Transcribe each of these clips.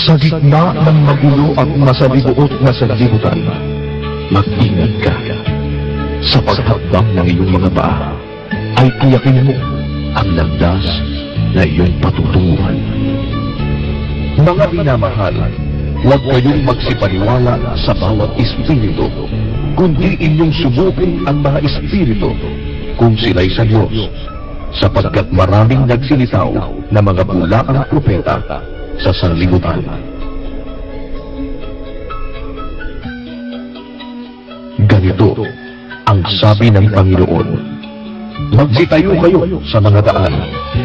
Sa gitna ng magulo at masalibuot na sanlibutan, mag-ingat ka. Sa paghakbang ng iyong mga paa, ay tiyakin mo ang landas na iyong patutunguhan. Mga minamahal, huwag kayong magsipaniwala sa bawat espiritu, kundi inyong subukin ang mga espiritu kung sila'y sa Diyos, sapagkat maraming nagsilitaw na mga bulaang propeta sa sanlibutan. Ganito ang sabi ng Panginoon: magsitayo kayo sa mga daan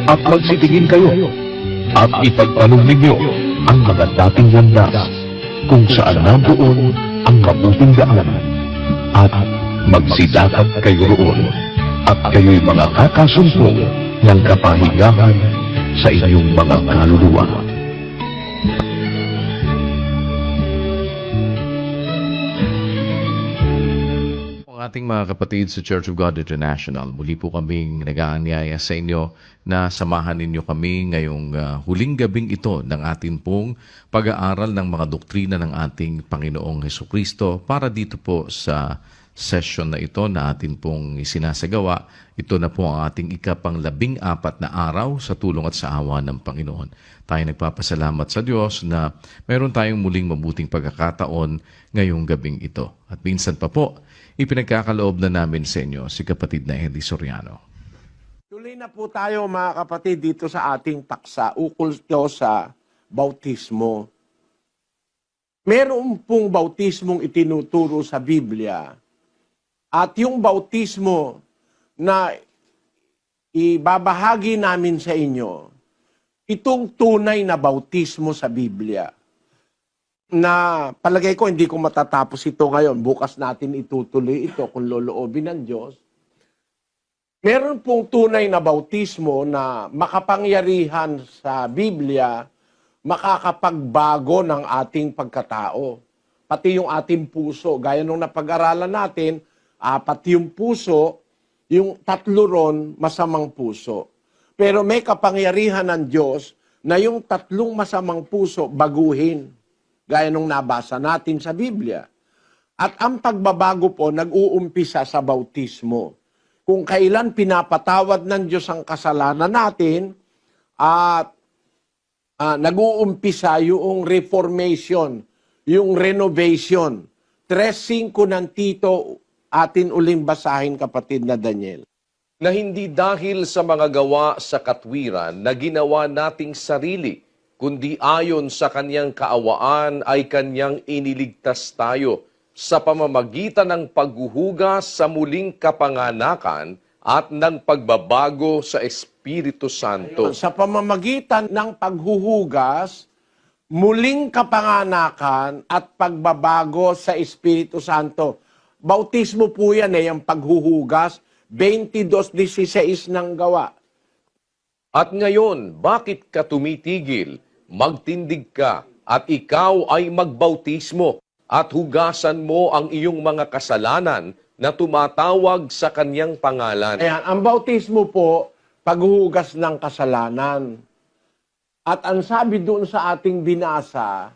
at magsitingin kayo at ipagtanong ninyo ang mga dating landas kung saan nandoon ang mabuting daan at magsidakap kayo roon at kayo'y mga kakasumpong ng kapahingahan sa inyong mga kaluluwa. Ating mga kapatid sa Church of God International, muli po kaming nag-aanyaya sa inyo na samahan ninyo kami ngayong huling gabing ito ng ating pong pag-aaral ng mga doktrina ng ating Panginoong Hesukristo para dito po sa session na ito na atin pong isinasagawa. Ito na po ang ating ikapang-14 na araw sa tulong at sa awa ng Panginoon. Tayo nagpapasalamat sa Diyos na meron tayong muling mabuting pagkakataon ngayong gabing ito. At minsan pa po, ipinagkakaloob na namin sa inyo si kapatid na Eddie Soriano. Tuloy na po tayo mga kapatid dito sa ating paksa ukol ito sa bautismo. Meron pong bautismong itinuturo sa Biblia at yung bautismo na ibabahagi namin sa inyo, itong tunay na bautismo sa Biblia na palagay ko hindi ko matatapos ito ngayon. Bukas natin itutuloy ito kung loloobin ng Diyos. Meron pong tunay na bautismo na makapangyarihan sa Biblia, makakapagbago ng ating pagkatao. Pati yung ating puso. Gaya nung napag-aralan natin, apat yung puso, yung tatlo ron masamang puso. Pero may kapangyarihan ng Diyos na yung tatlong masamang puso baguhin. Gaya nung nabasa natin sa Biblia. At ang pagbabago po nag-uumpisa sa bautismo. Kung kailan pinapatawad ng Diyos ang kasalanan natin at nag-uumpisa yung reformation, yung renovation. 3:5 ng Tito, atin uling basahin kapatid na Daniel. Na hindi dahil sa mga gawa sa katwiran na ginawa nating sarili, kundi ayon sa kanyang kaawaan ay kanyang iniligtas tayo sa pamamagitan ng paghuhugas sa muling kapanganakan at ng pagbabago sa Espiritu Santo. Sa pamamagitan ng paghuhugas, muling kapanganakan at pagbabago sa Espiritu Santo. Bautismo po yan yung paghuhugas, 22:16 ng gawa. At ngayon, bakit ka tumitigil? Magtindig ka at ikaw ay magbautismo at hugasan mo ang iyong mga kasalanan na tumatawag sa kanyang pangalan. Ayan, ang bautismo po, paghuhugas ng kasalanan. At ang sabi doon sa ating binasa,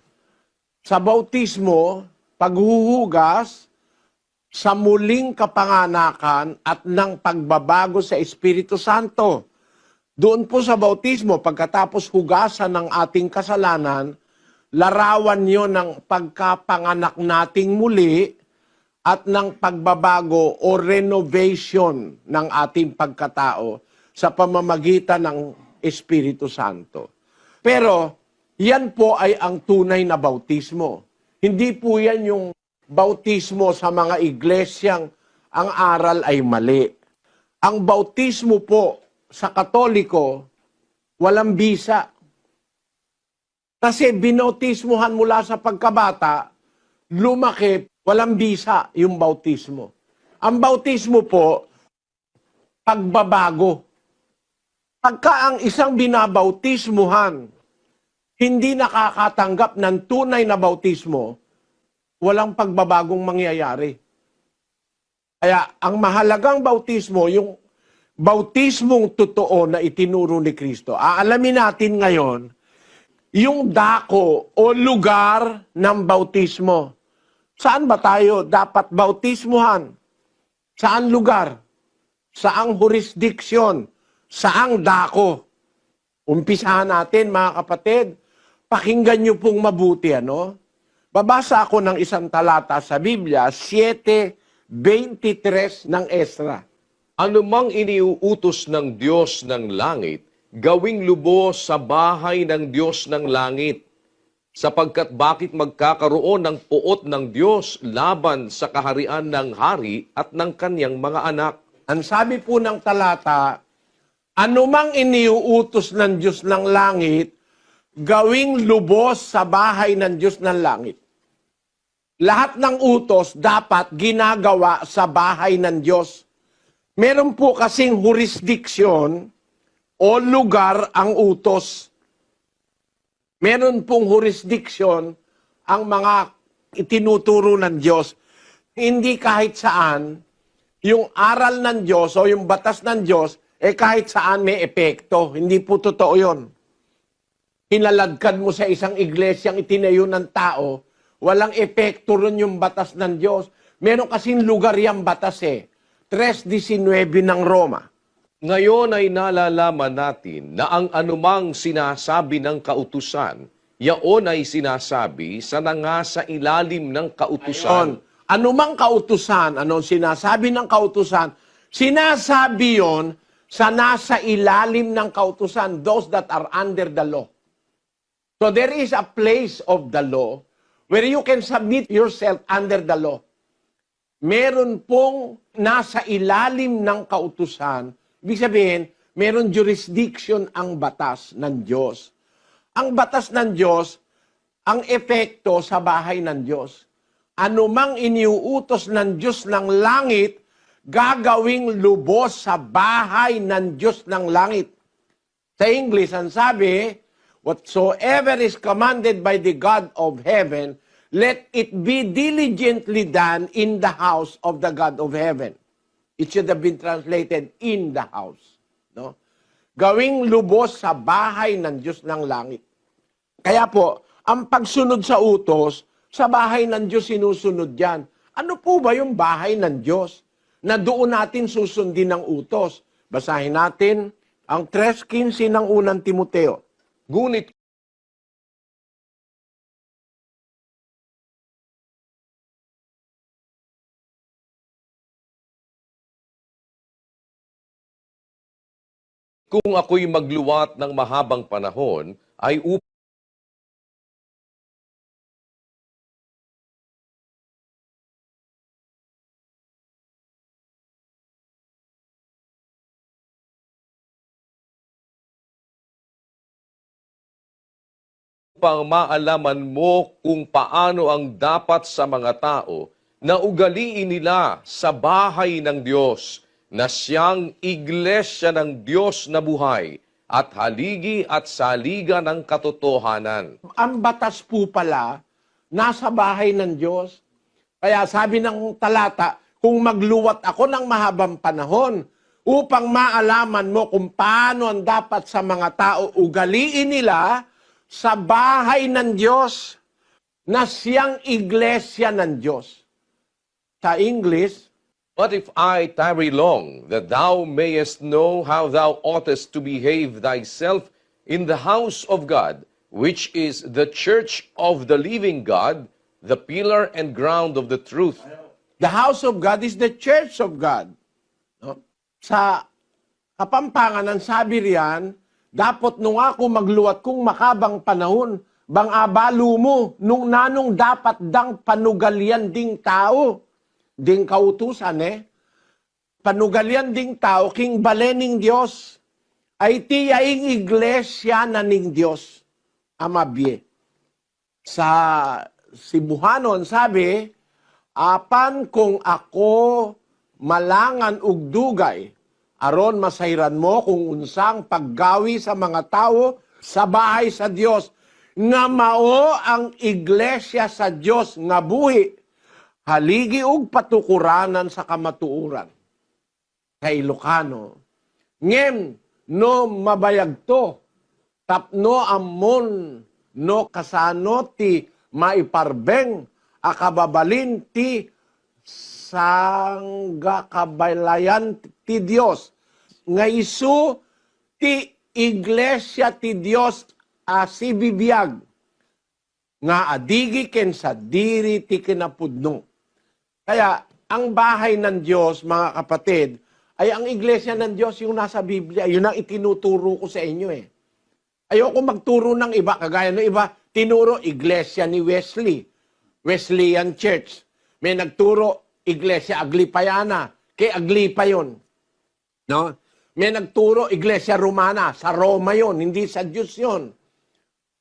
sa bautismo, paghuhugas sa muling kapanganakan at ng pagbabago sa Espiritu Santo. Doon po sa bautismo, pagkatapos hugasan ng ating kasalanan, larawan yon ng pagkapanganak nating muli at ng pagbabago o renovation ng ating pagkatao sa pamamagitan ng Espiritu Santo. Pero, yan po ay ang tunay na bautismo. Hindi po yan yung bautismo sa mga iglesyang ang aral ay mali. Ang bautismo po sa Katoliko, walang bisa. Kasi binautismuhan mula sa pagkabata, lumaki, walang bisa yung bautismo. Ang bautismo po, pagbabago. Pagka ang isang binabautismuhan, hindi nakakatanggap ng tunay na bautismo, walang pagbabagong mangyayari. Kaya ang mahalagang bautismo, yung bautismong totoo na itinuro ni Kristo. Aalamin natin ngayon yung dako o lugar ng bautismo. Saan ba tayo dapat bautismuhan? Saan lugar? Saang jurisdiksyon? Saang dako? Umpisahan natin, mga kapatid. Pakinggan niyo pong mabuti, ano? Babasa ako ng isang talata sa Biblia, 7:23 ng Ezra. Anumang iniuutos ng Diyos ng langit, gawing lubos sa bahay ng Diyos ng langit. Sapagkat bakit magkakaroon ng puot ng Diyos laban sa kaharian ng hari at ng kanyang mga anak? Ang sabi po ng talata, anumang iniuutos ng Diyos ng langit, gawing lubos sa bahay ng Diyos ng langit. Lahat ng utos dapat ginagawa sa bahay ng Diyos. Meron po kasing jurisdiksyon o lugar ang utos. Meron pong jurisdiksyon ang mga itinuturo ng Diyos. Hindi kahit saan, yung aral ng Diyos o yung batas ng Diyos, kahit saan may epekto. Hindi po totoo yun. Hinaladkad mo sa isang iglesyang itinayo ng tao, walang epekto rin yung batas ng Diyos. Meron kasing lugar yung batas 3:19 ng Roma. Ngayon ay nalalaman natin na ang anumang sinasabi ng kautusan, yaon ay sinasabi sa nangasa ilalim ng kautusan. Anumang kautusan, anong sinasabi ng kautusan, sinasabi yon sa nasa ilalim ng kautusan, those that are under the law. So there is a place of the law where you can submit yourself under the law. Meron pong nasa ilalim ng kautusan, ibig sabihin, meron jurisdiction ang batas ng Diyos. Ang batas ng Diyos, ang epekto sa bahay ng Diyos. Anumang iniuutos ng Diyos ng langit, gagawing lubos sa bahay ng Diyos ng langit. Sa English, ang sabi, whatsoever is commanded by the God of heaven, let it be diligently done in the house of the God of heaven. It should have been translated in the house. No? Gawing lubos sa bahay ng Diyos ng langit. Kaya po, ang pagsunod sa utos, sa bahay ng Diyos sinusunod yan. Ano po ba yung bahay ng Diyos na doon natin susundin ng utos? Basahin natin ang 3:15 ng unang Timoteo. Ngunit kung ako'y magluwat ng mahabang panahon, ay upang maalaman mo kung paano ang dapat sa mga tao na ugaliin nila sa bahay ng Diyos, na siyang iglesia ng Diyos na buhay at haligi at saliga ng katotohanan. Ang batas po pala, nasa bahay ng Diyos. Kaya sabi ng talata, kung magluwat ako ng mahabang panahon, upang maalaman mo kung paano ang dapat sa mga tao ugaliin nila sa bahay ng Diyos, na siyang iglesia ng Diyos. Sa English, But if I tarry long, that thou mayest know how thou oughtest to behave thyself in the house of God, which is the church of the living God, the pillar and ground of the truth. the house of God is the church of God. No? Sa Kapampangan, ang sabi riyan, dapat nung ako magluwat kung makabang panahon, bang abalo mo, nung nanong dapat dang panugalyan ding tao, ding kautusan panugalyan ding tao, king balening Diyos, ay tiyaing iglesia na ning Diyos, amabye. Sa Sibuhanon, sabi, apan kung ako malangan ug dugay, aron masayran mo kung unsang paggawi sa mga tao sa bahay sa Dios, nga mao ang iglesia sa Dios nga buhi, haligi ug patukuranan sa kamatuoran. Kay Ilocano, ngem no mabayagto, tapno ammon no kasano ti maiparbeng akababalin ti sanggakabalayan ti Dios. Nga isu ti iglesia ti Dios si bibiyag. Nga adigi ken sa diri ti kinapudno. Kaya ang bahay ng Diyos, mga kapatid, ay ang iglesia ng Diyos yung nasa Biblia. Yun ang itinuturo ko sa inyo eh. Ayoko magturo ng iba. Kagaya ng iba, tinuro iglesia ni Wesley. Wesleyan Church. May nagturo iglesia Aglipayana. Kay Aglipa yun. No? May nagturo iglesia Romana. Sa Roma yun, hindi sa Diyos yun.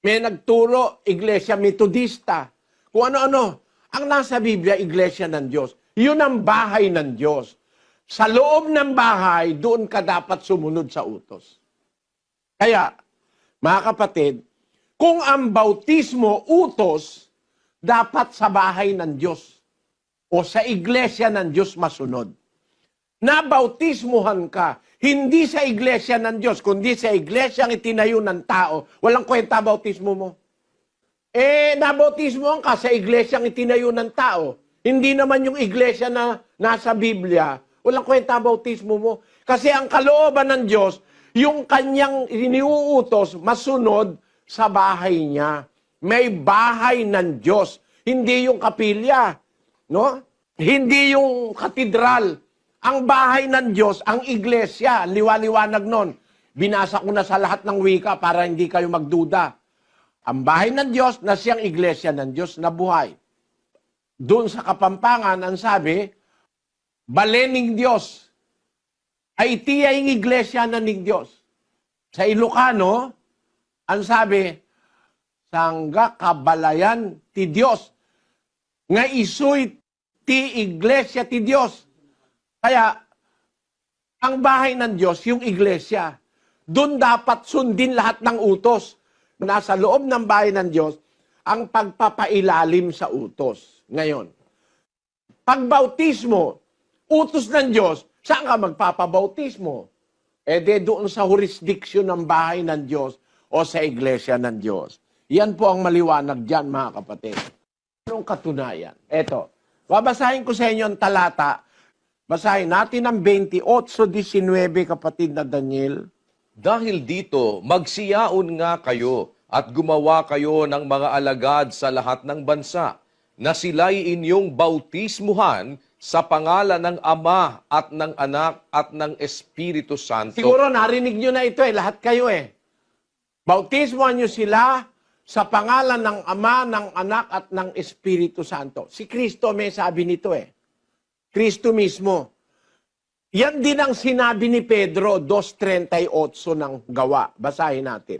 May nagturo iglesia Metodista. Kung ano-ano. Ang nasa Biblia, iglesia ng Diyos. Yun ang bahay ng Diyos. Sa loob ng bahay, doon ka dapat sumunod sa utos. Kaya, mga kapatid, kung ang bautismo utos, dapat sa bahay ng Diyos o sa iglesia ng Diyos masunod. Nabautismuhan ka, hindi sa iglesia ng Diyos, kundi sa iglesia ang itinayo ng tao, walang kwenta bautismo mo. Nabautismuhan ka sa iglesia ang itinayo ng tao, hindi naman yung iglesia na nasa Biblia, walang kwenta bautismo mo. Kasi ang kalooban ng Diyos, yung kanyang iniuutos, masunod sa bahay niya. May bahay ng Diyos. Hindi yung kapilya. No? Hindi yung katedral. Ang bahay ng Diyos, ang iglesia. Liwa-liwanag nun. Binasa ko na sa lahat ng wika para hindi kayo magduda. Ang bahay ng Diyos na siyang iglesia ng Diyos na buhay. Doon sa Kapampangan, ang sabi, balening Diyos ay tiyaying iglesia na ning Diyos. Sa Ilocano, ang sabi, sangga kabalayan ti Diyos, nga isuy ti iglesia ti Diyos. Kaya, ang bahay ng Diyos, yung iglesia, doon dapat sundin lahat ng utos. Nasa loob ng bahay ng Diyos, ang pagpapailalim sa utos. Ngayon, pagbautismo, utos ng Diyos, saan ka magpapabautismo? Doon sa jurisdiction ng bahay ng Diyos o sa iglesia ng Diyos. Yan po ang maliwanag dyan, mga kapatid. Anong katunayan? Eto, babasahin ko sa inyo ang talata. Basahin natin ang 28-19, kapatid na Daniel. Dahil dito, magsiyaon nga kayo at gumawa kayo ng mga alagad sa lahat ng bansa, na sila'y inyong bautismuhan sa pangalan ng Ama at ng Anak at ng Espiritu Santo. Siguro narinig nyo na ito lahat kayo Bautismuhan nyo sila sa pangalan ng Ama, ng Anak at ng Espiritu Santo. Si Kristo may sabi nito Kristo mismo. Yan din ang sinabi ni Pedro, 2:38 ng gawa. Basahin natin.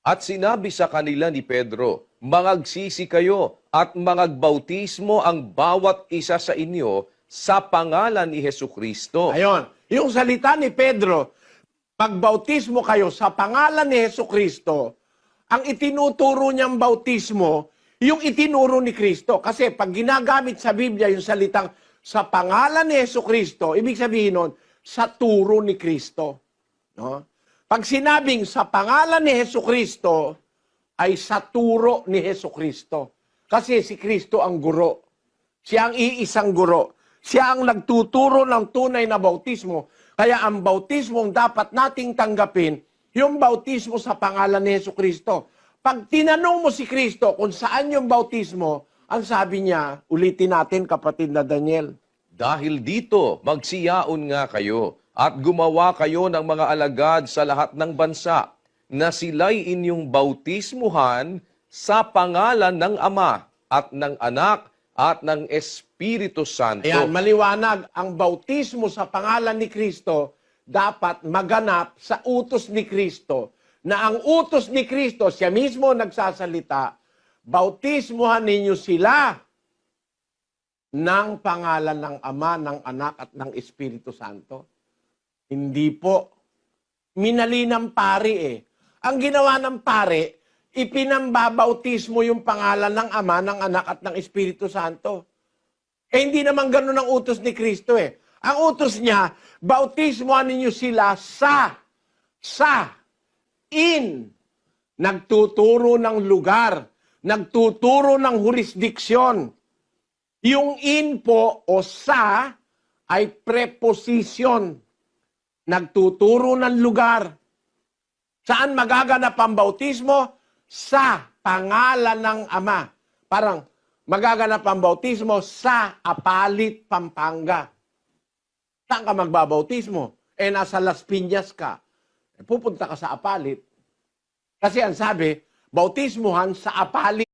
At sinabi sa kanila ni Pedro, mangagsisi kayo at mangagbautismo ang bawat isa sa inyo sa pangalan ni Hesukristo. Ayon, yung salita ni Pedro, magbautismo kayo sa pangalan ni Hesukristo, ang itinuturo niyang bautismo, yung itinuro ni Kristo. Kasi pag ginagamit sa Biblia yung salitang sa pangalan ni Hesukristo, ibig sabihin nun, sa turo ni Kristo. No? Pag sinabing sa pangalan ni Hesukristo, ay sa turo ni Hesukristo. Kasi si Kristo ang guro. Siya ang iisang guro. Siya ang nagtuturo ng tunay na bautismo. Kaya ang bautismong dapat nating tanggapin, yung bautismo sa pangalan ni Hesukristo. Pag tinanong mo si Kristo kung saan yung bautismo, ang sabi niya, ulitin natin kapatid na Daniel. Dahil dito, magsiyaon nga kayo at gumawa kayo ng mga alagad sa lahat ng bansa, na sila'y inyong bautismuhan sa pangalan ng Ama at ng Anak at ng Espiritu Santo. Ayan, maliwanag, ang bautismo sa pangalan ni Kristo dapat maganap sa utos ni Kristo. Na ang utos ni Kristo, siya mismo nagsasalita, bautismuhan ninyo sila ng pangalan ng Ama, ng Anak at ng Espiritu Santo. Hindi po. Minali ng pari Ang ginawa ng pari, ipinambabautismo yung pangalan ng Ama, ng Anak at ng Espiritu Santo. Hindi naman ganun ang utos ni Kristo Ang utos niya, bautismuhan ninyo sila in. nagtuturo ng lugar, nagtuturo ng jurisdiksyon. Yung in po o sa ay preposition. Nagtuturo ng lugar. Saan magaganap ang bautismo? Sa pangalan ng Ama. Parang magaganap ang bautismo sa Apalit, Pampanga. Saan ka magbabautismo? Nasa Las Piñas ka. Pupunta ka sa Apalit. Kasi ang sabi, bautismuhan sa Apalit.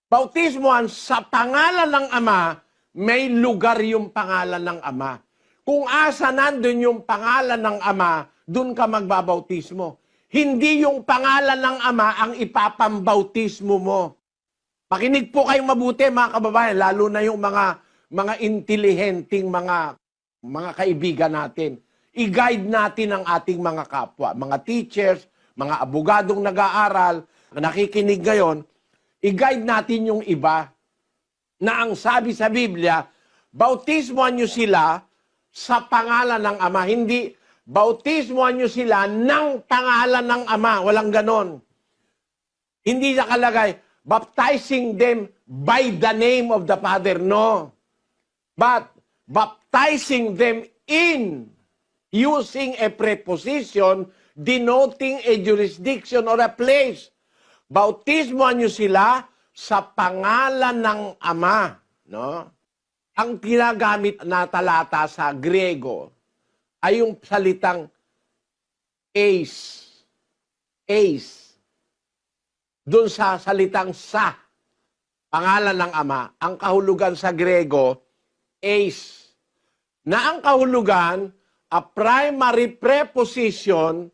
Bautismuhan sa pangalan ng Ama, may lugar yung pangalan ng Ama. Kung asa nandun yung pangalan ng Ama, dun ka magbabautismo. Hindi yung pangalan ng Ama ang ipapambautismo mo. Pakinig po kayong mabuti mga kababayan, lalo na yung mga intelihenteng mga kaibigan natin. I-guide natin ang ating mga kapwa, mga teachers, mga abogadong nag-aaral, nakikinig ngayon, i-guide natin yung iba na ang sabi sa Biblia, bautismohan nyo sila sa pangalan ng Ama. Hindi, bautismohan nyo sila ng pangalan ng Ama. Walang ganon. Hindi nakalagay, baptizing them by the name of the Father. No. But, baptizing them in using a preposition denoting a jurisdiction or a place. Bautismohan nyo sila sa pangalan ng Ama. No? Ang ginagamit na talata sa Griego ay yung salitang eis. Eis. Doon sa salitang sa, pangalan ng Ama, ang kahulugan sa Griego, eis. Na ang kahulugan, a primary preposition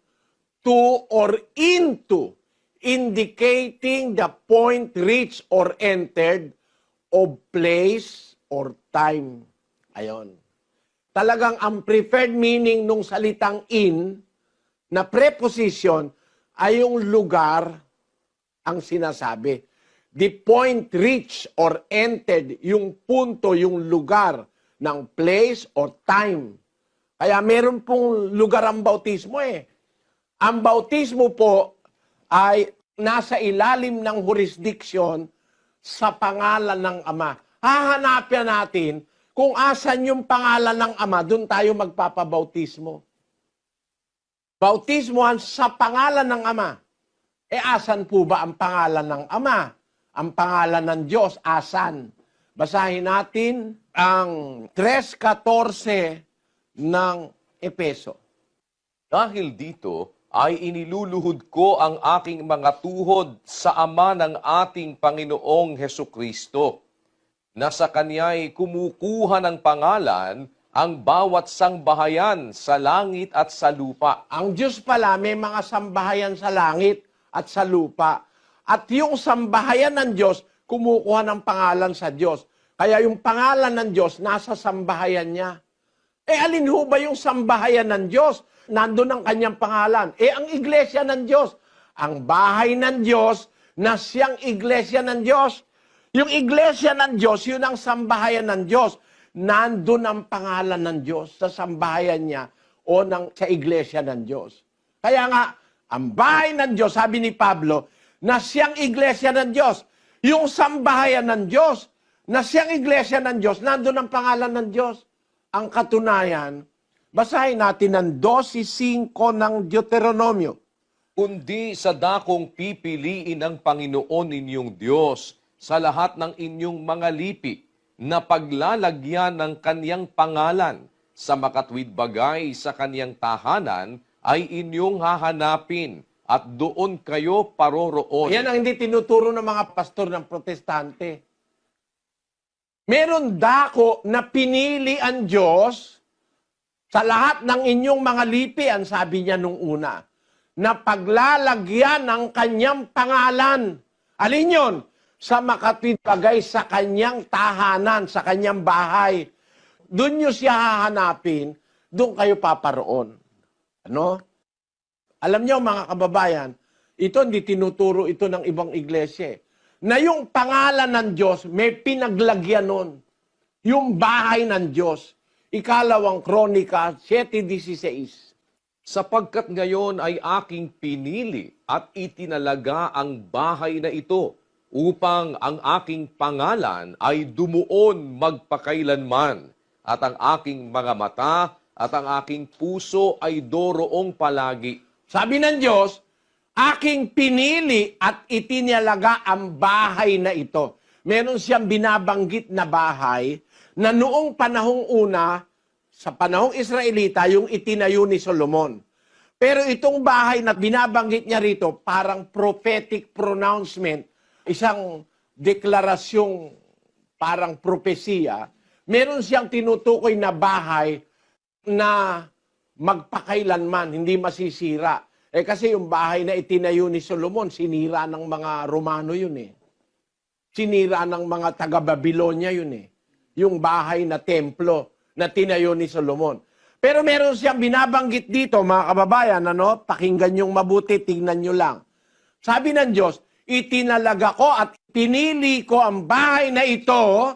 to or into, indicating the point reached or entered of place or time. Ayon. Talagang ang preferred meaning nung salitang in na preposition ay yung lugar ang sinasabi. The point reached or entered, yung punto, yung lugar ng place or time. Kaya meron pong lugar ang bautismo eh. Ang bautismo po ay nasa ilalim ng jurisdiksyon sa pangalan ng Ama. Hahanapin natin kung asan yung pangalan ng Ama, doon tayo magpapabautismo. Bautismohan sa pangalan ng Ama. Asan po ba ang pangalan ng Ama? Ang pangalan ng Diyos, asan? Basahin natin ang 3:14 ng Epeso. Dahil dito, ay iniluluhod ko ang aking mga tuhod sa Ama ng ating Panginoong Hesukristo, na sa Kanya'y kumukuha ng pangalan ang bawat sangbahayan sa langit at sa lupa. Ang Diyos pala may mga sambahayan sa langit at sa lupa. At yung sambahayan ng Diyos, kumukuha ng pangalan sa Diyos. Kaya yung pangalan ng Diyos, nasa sambahayan niya. Alin ho ba yung sambahayan ng Diyos? Nandun ang kanyang pangalan. Ang iglesia ng Diyos. Ang bahay ng Diyos na siyang iglesia ng Diyos. Yung iglesia ng Diyos, yun ang sambahayan ng Diyos. Nandun ang pangalan ng Diyos sa sambahayan niya o sa iglesia ng Diyos. Kaya nga, ang bahay ng Diyos, sabi ni Pablo, na siyang iglesia ng Diyos. Yung sambahayan ng Diyos, na siyang iglesia ng Diyos, nandun ang pangalan ng Diyos. Ang katunayan, basahin natin ang 12:5 ng Deuteronomio. Kundi sa dakong pipiliin ng Panginoon ninyong Diyos sa lahat ng inyong mga lipi na paglalagyan ng Kaniyang pangalan sa makatwid bagay sa Kaniyang tahanan ay inyong hahanapin at doon kayo paroroon. Yan ang hindi tinuturo ng mga pastor ng protestante. Meron dako na pinili ang Diyos sa lahat ng inyong mga lipi, ang sabi niya nung una, na paglalagyan ng kanyang pangalan. Alin yun? Sa makatwid bagay sa kanyang tahanan, sa kanyang bahay. Doon nyo siya hahanapin, doon kayo paparoon. Ano? Alam nyo mga kababayan, ito hindi tinuturo ito ng ibang iglesia. Na yung pangalan ng Diyos, may pinaglagyan nun. Yung bahay ng Diyos. Ikalawang Kronika 7:16. Sapagkat ngayon ay aking pinili at itinalaga ang bahay na ito upang ang aking pangalan ay dumuon magpakailanman at ang aking mga mata at ang aking puso ay doroong palagi. Sabi ng Diyos, aking pinili at itinalaga ang bahay na ito. Meron siyang binabanggit na bahay na noong panahong una, sa panahong Israelita, yung itinayo ni Solomon. Pero itong bahay na binabanggit niya rito, parang prophetic pronouncement, isang deklarasyong parang propesiya, meron siyang tinutukoy na bahay na magpakailanman, hindi masisira. Kasi yung bahay na itinayo ni Solomon, sinira ng mga Romano yun eh. Sinira ng mga taga-Babylonia yun eh. Yung bahay na templo na tinayo ni Solomon. Pero meron siyang binabanggit dito, mga kababayan, pakinggan yung mabuti, tingnan nyo lang. Sabi ng Diyos, itinalaga ko at pinili ko ang bahay na ito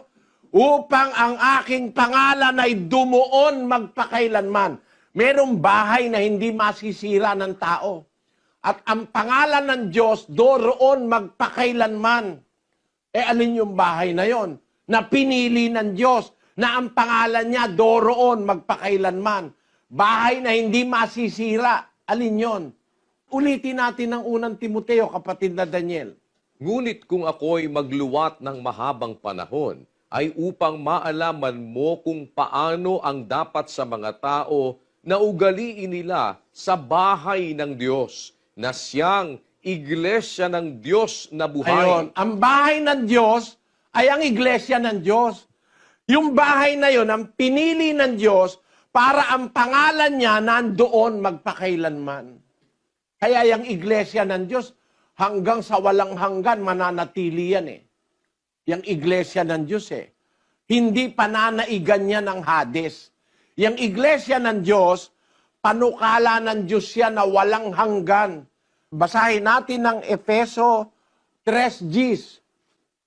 upang ang aking pangalan ay dumuon magpakailanman. Merong bahay na hindi masisira ng tao. At ang pangalan ng Diyos doroon magpakailanman. Alin yung bahay na yon? Na pinili ng Diyos, na ang pangalan niya doroon magpakailanman. Bahay na hindi masisira. Alin yon? Ulitin natin ang unang Timoteo, kapatid na Daniel. Ngunit kung ako'y magluwat ng mahabang panahon, ay upang maalaman mo kung paano ang dapat sa mga tao na ugaliin nila sa bahay ng Diyos, na siyang iglesia ng Diyos na buhay. Ayon, ang bahay ng Diyos ay ang iglesia ng Diyos. Yung bahay na yon, ang pinili ng Diyos para ang pangalan niya nandoon magpakailanman. Kaya yung iglesia ng Diyos, hanggang sa walang hanggan, mananatili yan eh. Yung iglesia ng Diyos eh. Hindi pananaigan niya ng Hades. Yung iglesia ng Diyos, panukala ng Diyos siya na walang hanggan. Basahin natin ang Efeso 3:10.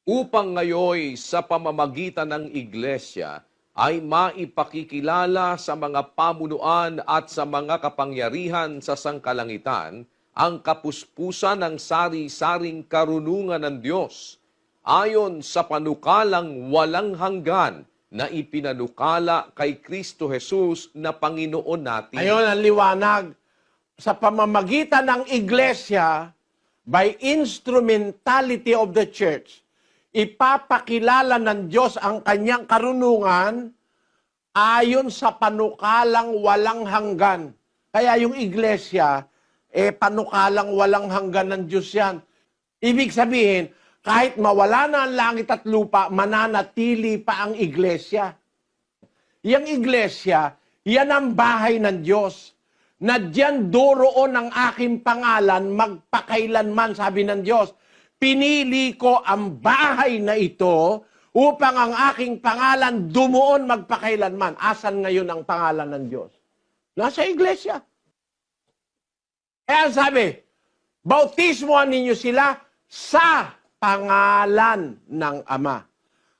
Upang ngayoy sa pamamagitan ng iglesia ay maipakikilala sa mga pamunuan at sa mga kapangyarihan sa sangkalangitan ang kapuspusan ng sari-saring karunungan ng Diyos, ayon sa panukalang walang hanggan na ipinanukala kay Kristo Jesus na Panginoon natin. Ayon ang liwanag. Sa pamamagitan ng iglesia, by instrumentality of the church, ipapakilala ng Diyos ang kanyang karunungan ayon sa panukalang walang hanggan. Kaya yung iglesia, panukalang walang hanggan ng Diyos yan. Ibig sabihin, kahit mawala na ang langit at lupa, mananatili pa ang iglesia. Yang iglesia, yan ang bahay ng Diyos. Na diyan doroon ang aking pangalan magpakailanman, sabi ng Diyos. Pinili ko ang bahay na ito upang ang aking pangalan dumuon magpakailanman. Asan ngayon ang pangalan ng Diyos? Nasa iglesia. Kaya sabi, bautismohan ninyo sila sa pangalan ng Ama.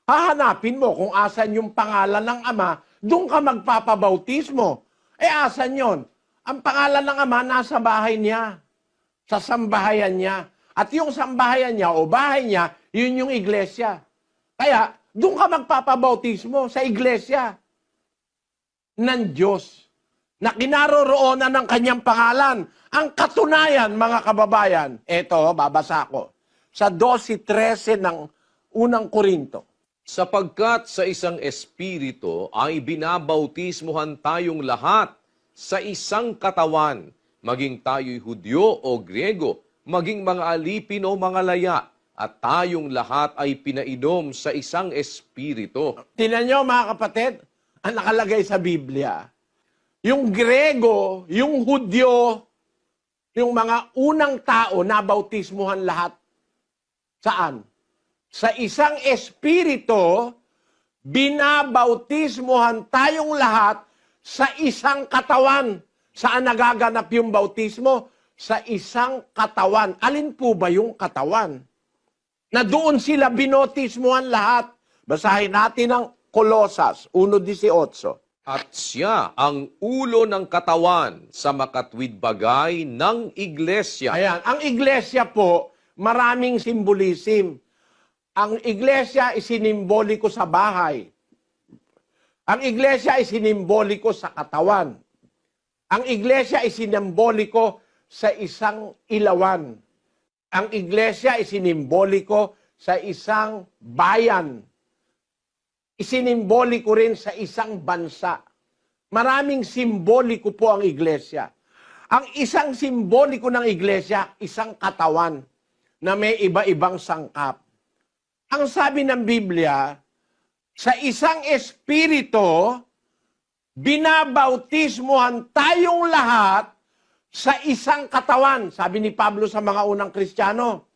Hahanapin mo kung asan yung pangalan ng Ama, doon ka magpapabautismo. Asan yon? Ang pangalan ng Ama nasa bahay niya, sa sambahayan niya. At yung sambahayan niya o bahay niya, yun yung iglesia. Kaya, doon ka magpapabautismo sa iglesia ng Diyos na kinaroroonan ng kanyang pangalan. Ang katunayan, mga kababayan, eto, babasa ko, sa 12:13 ng unang Korinto. Sapagkat sa isang espiritu ay binabautismuhan tayong lahat sa isang katawan, maging tayo'y Hudyo o Griego, maging mga alipin o mga laya, at tayong lahat ay pinainom sa isang espiritu. Tingnan nyo, mga kapatid, ang nakalagay sa Biblia. Yung Griego, yung Hudyo, yung mga unang tao na bautismuhan lahat. Saan? Sa isang espiritu, binabautismuhan tayong lahat sa isang katawan. Saan nagaganap yung bautismo? Sa isang katawan. Alin po ba yung katawan? Na doon sila binotismuhan lahat. Basahin natin ang Kolosas 1:18. At siya ang ulo ng katawan sa makatwid bagay ng iglesia. Ayan, ang iglesia po, maraming simbolism. Ang iglesia isinimboliko sa bahay. Ang iglesia isinimboliko sa katawan. Ang iglesia isinimboliko sa isang ilawan. Ang iglesia isinimboliko sa isang bayan. Isinimboliko rin sa isang bansa. Maraming simboliko po ang iglesia. Ang isang simboliko ng iglesia, isang katawan na may iba-ibang sangkap. Ang sabi ng Biblia, sa isang espiritu, binabautismuhan tayong lahat sa isang katawan. Sabi ni Pablo sa mga unang Kristiyano,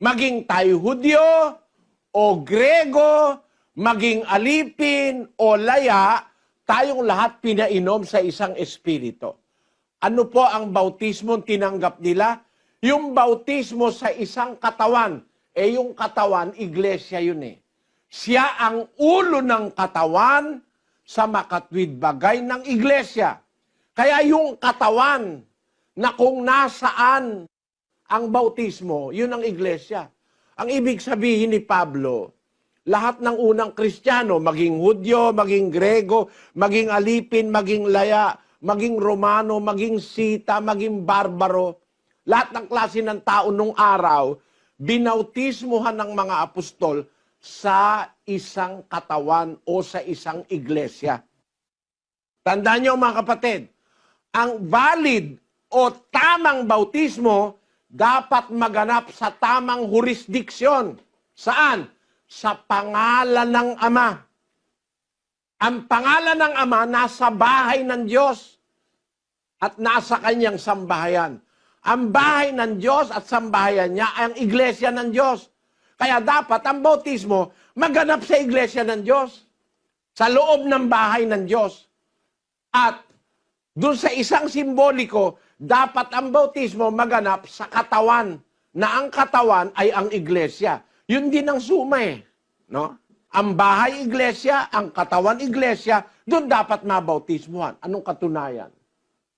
maging tayo Hudyo o Grego, maging alipin o laya, tayong lahat pinainom sa isang espiritu. Ano po ang bautismo tinanggap nila? Yung bautismo sa isang katawan. Yung katawan, iglesia yun eh. Siya ang ulo ng katawan sa makatwid bagay ng iglesia. Kaya yung katawan na kung nasaan ang bautismo, yun ang iglesia. Ang ibig sabihin ni Pablo, lahat ng unang Kristiyano, maging Hudyo, maging Grego, maging alipin, maging laya, maging Romano, maging Sita, maging Barbaro, lahat ng klase ng tao nung araw, binautismuhan ng mga apostol sa isang katawan o sa isang iglesia. Tandaan niyo mga kapatid, ang valid o tamang bautismo dapat maganap sa tamang jurisdiksyon. Saan? Sa pangalan ng Ama. Ang pangalan ng Ama nasa bahay ng Diyos at nasa kanyang sambahayan. Ang bahay ng Diyos at sambahayan niya ay ang iglesia ng Diyos. Kaya dapat ang bautismo maganap sa iglesia ng Diyos, sa loob ng bahay ng Diyos. At doon sa isang simboliko, dapat ang bautismo maganap sa katawan, na ang katawan ay ang iglesia. Yun din ang suma eh. No? Ang bahay iglesia, ang katawan iglesia, doon dapat mabautismuhan. Anong katunayan?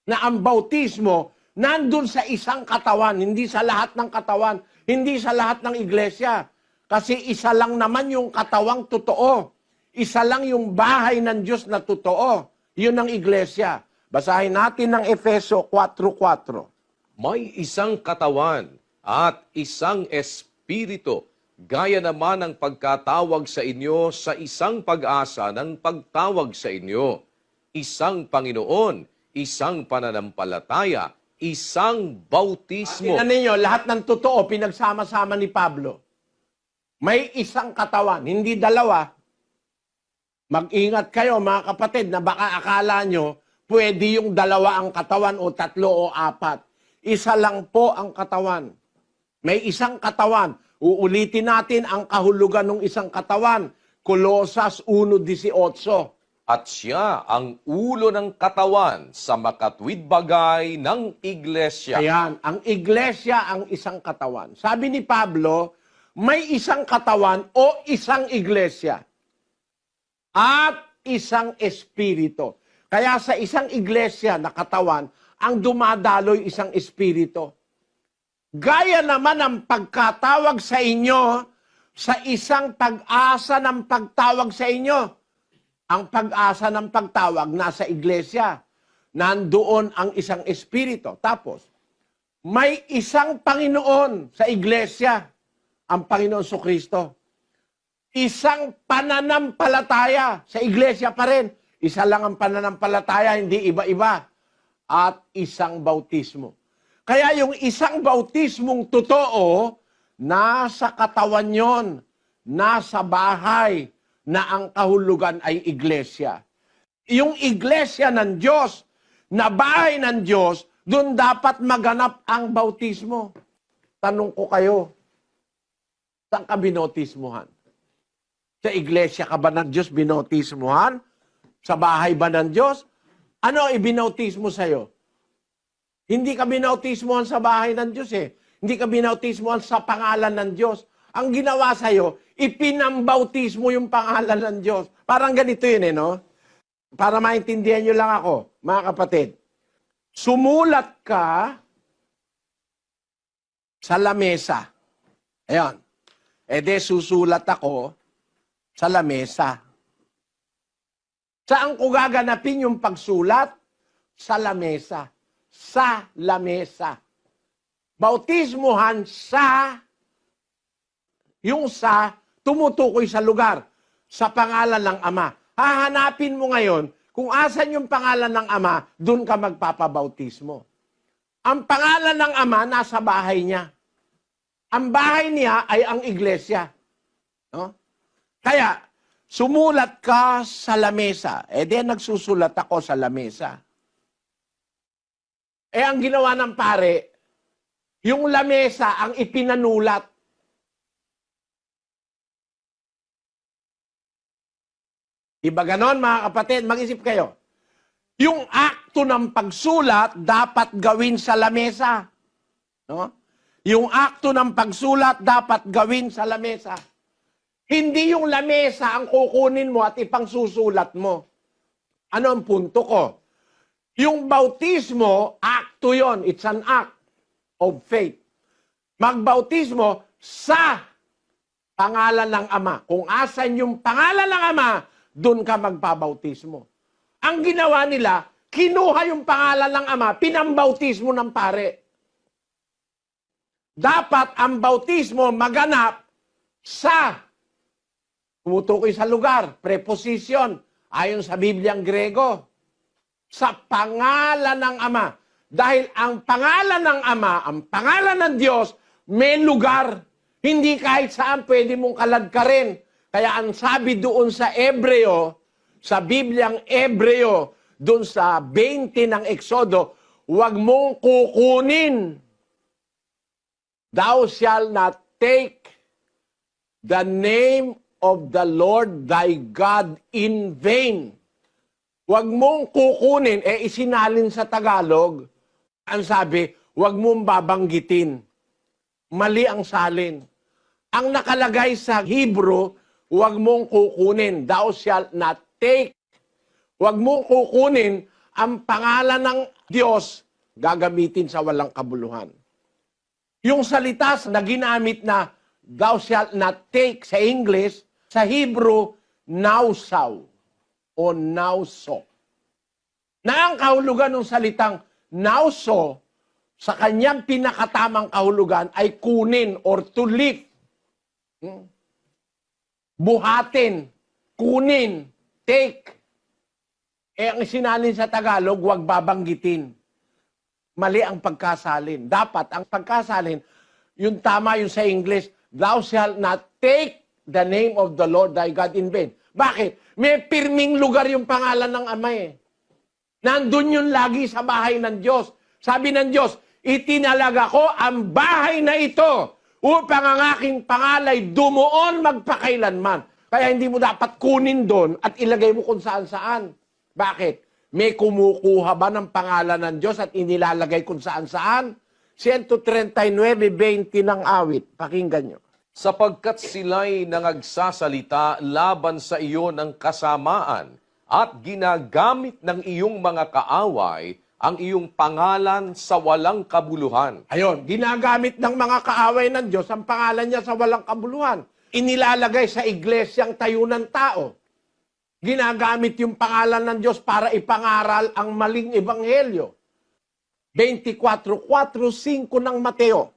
Na ang bautismo nandun sa isang katawan, hindi sa lahat ng katawan, hindi sa lahat ng iglesia. Kasi isa lang naman yung katawang totoo. Isa lang yung bahay ng Diyos na totoo. Yun ang iglesia. Basahin natin ng Efeso 4:4. May isang katawan at isang espiritu, gaya naman ang pagkatawag sa inyo sa isang pag-asa ng pagtawag sa inyo. Isang Panginoon, isang pananampalataya, isang bautismo. Tingnan ninyo, lahat ng totoo, pinagsama-sama ni Pablo. May isang katawan, hindi dalawa. Mag-ingat kayo mga kapatid na baka akala nyo, pwede yung dalawa ang katawan o tatlo o apat. Isa lang po ang katawan. May isang katawan. Uulitin natin ang kahulugan ng isang katawan. Kolosas 1:18. At siya ang ulo ng katawan sa makatwid bagay ng iglesia. Ayan, ang iglesia ang isang katawan. Sabi ni Pablo, may isang katawan o isang iglesia at isang espiritu. Kaya sa isang iglesia na katawan, ang dumadaloy isang espiritu. Gaya naman ang pagkatawag sa inyo sa isang pag-asa ng pagtawag sa inyo. Ang pag-asa ng pagtawag nasa iglesia. Nandoon ang isang espiritu. Tapos, may isang Panginoon sa iglesia. Ang Panginoon Kristo. Isang pananampalataya sa iglesia pa rin. Isa lang ang pananampalataya, hindi iba-iba. At isang bautismo. Kaya yung isang bautismong totoo, nasa katawan yon, nasa bahay, na ang kahulugan ay iglesia. Yung iglesia ng Diyos, na bahay ng Diyos, doon dapat maganap ang bautismo. Tanong ko kayo, saan ka binautismuhan? Sa iglesia ka ba ng Diyos binautismuhan? Sa bahay ba ng Diyos? Ano ibinautismo sa'yo? Hindi ka binautismuhan sa bahay ng Diyos eh. Hindi ka binautismuhan sa pangalan ng Diyos. Ang ginawa sa'yo, ipinambautismo yung pangalan ng Diyos. Parang ganito yun no? Para maintindihan nyo lang ako, mga kapatid. Sumulat ka sa lamesa. Ayan. E de susulat ako sa lamesa. Saan ko gaganapin yung pagsulat? Sa lamesa. Sa lamesa. Bautismuhan sa, yung sa, tumutukoy sa lugar, sa pangalan ng Ama. Hahanapin mo ngayon, kung asan yung pangalan ng Ama, dun ka magpapabautismo. Ang pangalan ng Ama, nasa bahay niya. Ang bahay niya ay ang iglesia. No? Kaya, sumulat ka sa lamesa. E di nagsusulat ako sa lamesa. Ang ginawa ng pare, yung lamesa ang ipinanulat. Iba ganon, mga kapatid, mag-isip kayo. Yung akto ng pagsulat dapat gawin sa lamesa. No? Yung akto ng pagsulat dapat gawin sa lamesa. Hindi yung lamesa ang kukunin mo at ipangsusulat mo. Ano ang punto ko? Yung bautismo, akto yon. It's an act of faith. Magbautismo sa pangalan ng Ama. Kung asan yung pangalan ng Ama, doon ka magpabautismo. Ang ginawa nila, kinuha yung pangalan ng Ama, pinambautismo ng pare. Dapat ang bautismo maganap sa, tumutukoy sa lugar, preposition, ayon sa Bibliang Grego, sa pangalan ng Ama. Dahil ang pangalan ng Ama, ang pangalan ng Diyos, may lugar. Hindi kahit saan pwede mong kaladkarin. Kaya ang sabi doon sa Ebreo, sa Bibliang Ebreo, doon sa 20 ng Exodo, huwag mong kukunin. Thou shalt not take the name of the Lord thy God in vain. Huwag mong kukunin, isinalin sa Tagalog, ang sabi, huwag mong babanggitin. Mali ang salin. Ang nakalagay sa Hebrew, huwag mong kukunin. Thou shalt not take. Huwag mong kukunin ang pangalan ng Diyos, gagamitin sa walang kabuluhan. Yung salita na ginamit na thou shalt not take sa English, sa Hebrew, nausaw o nauso. Na ang kahulugan ng salitang nauso, sa kanyang pinakatamang kahulugan ay kunin or to lift. Buhatin, kunin, take. Ang sinalin sa Tagalog, huwag babanggitin. Mali ang pagkasalin. Dapat ang pagkasalin, yung tama yung sa English, thou shalt not take the name of the Lord thy God in vain. Bakit? May pirming lugar yung pangalan ng Ama eh. Nandun yun lagi sa bahay ng Diyos. Sabi ng Diyos, itinalaga ko ang bahay na ito upang ang aking pangalay dumuon magpakailanman. Kaya hindi mo dapat kunin doon at ilagay mo kung saan-saan. Bakit? May kumukuha ba ng pangalan ng Diyos at inilalagay kung saan-saan? 139:20 ng awit. Pakinggan nyo. Sapagkat sila'y nangagsasalita laban sa iyo ng kasamaan at ginagamit ng iyong mga kaaway ang iyong pangalan sa walang kabuluhan. Ayon, ginagamit ng mga kaaway ng Diyos ang pangalan niya sa walang kabuluhan. Inilalagay sa iglesyang tayo ng tao. Ginagamit yung pangalan ng Diyos para ipangaral ang maling ebanghelyo. 24:4-5 ng Mateo.